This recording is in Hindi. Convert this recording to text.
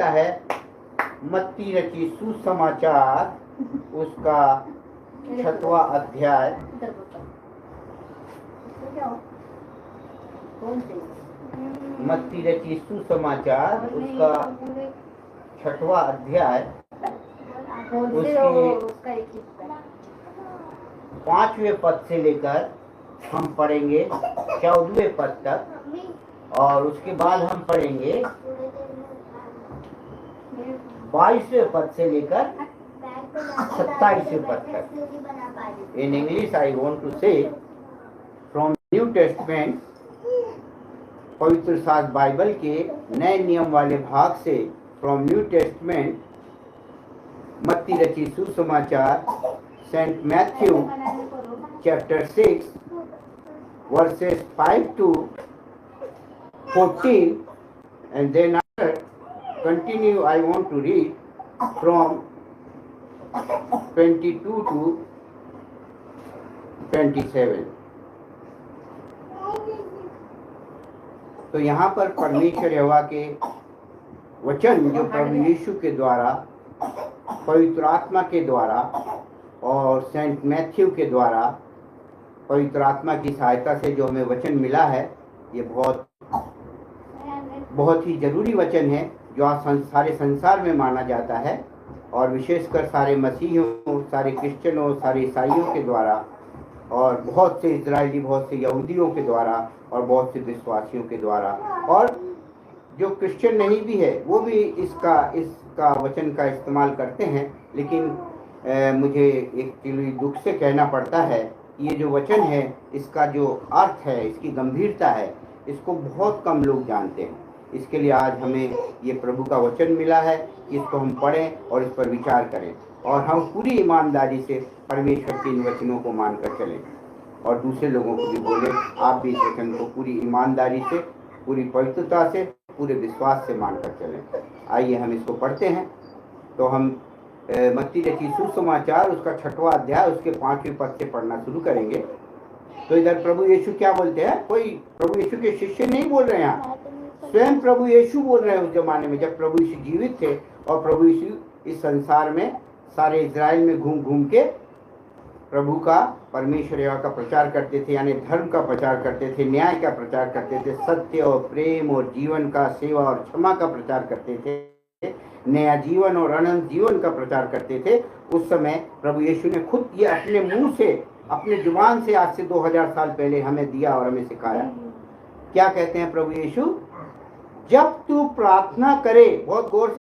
है मत्ती रची सुसमाचार उसका 6वां अध्याय। मत्ती रची सुसमाचार उसका 6वां अध्याय उसके 5वें पद से लेकर हम पढ़ेंगे 14वें पद तक, और उसके बाद हम पढ़ेंगे 22वें पद से लेकर 27वें पद तक। In English I want to say from New Testament, पवित्र शास्त्र बाइबल के नए नियम वाले भाग से, फ्रॉम न्यू टेस्टमेंट मत्ती रची सुसमाचार Saint Matthew chapter 6 verses 5 to 14, and then after continue I want to read from 22 to 27। तो यहाँ पर परमेश्वर यहोवा के वचन जो प्रभु यीशु के द्वारा, पवित्र आत्मा के द्वारा और सेंट मैथ्यू के द्वारा पवित्र आत्मा की सहायता से जो हमें वचन मिला है, ये बहुत ही जरूरी वचन है जो आज सारे संसार में माना जाता है, और विशेषकर सारे मसीहियों, सारे क्रिश्चियनों, सारे ईसाइयों के द्वारा, और बहुत से इजरायली, बहुत से यहूदियों के द्वारा, और बहुत से विश्वासियों के द्वारा, और जो क्रिश्चियन नहीं भी है वो भी इसका वचन का इस्तेमाल करते हैं। लेकिन मुझे एक दुख से कहना पड़ता है, ये जो वचन है इसका जो अर्थ है, इसकी गंभीरता है, इसको बहुत कम लोग जानते हैं। इसके लिए आज हमें ये प्रभु का वचन मिला है कि इसको हम पढ़ें और इस पर विचार करें, और हम पूरी ईमानदारी से परमेश्वर के इन वचनों को मानकर चलें, और दूसरे लोगों को भी बोलें आप भी इस वचन को पूरी ईमानदारी से, पूरी पवित्रता से, पूरे विश्वास से मानकर चलें। आइए हम इसको पढ़ते हैं। तो हम मत्ती रची सुसमाचार उसका 6वां अध्याय उसके 5वें पद से पढ़ना शुरू करेंगे। तो इधर प्रभु यीशु क्या बोलते हैं, कोई प्रभु यीशु के शिष्य नहीं बोल रहे हैं, स्वयं प्रभु यीशु बोल रहे हैं। उस जमाने में जब प्रभु यीशु जीवित थे और प्रभु यीशु इस संसार में सारे इजराइल में घूम घूम के प्रभु का, परमेश्वर यहोवा का प्रचार करते थे, यानी धर्म का प्रचार करते थे, न्याय का प्रचार करते थे, सत्य और प्रेम और जीवन का, सेवा और क्षमा का प्रचार करते थे, नया जीवन और अनंत जीवन का प्रचार करते थे। उस समय प्रभु यीशु ने खुद ये अपने मुंह से, अपने जुबान से आज से 2000 साल पहले हमें दिया और हमें सिखाया। क्या कहते हैं प्रभु यीशु, जब तू प्रार्थना करे, बहुत गौर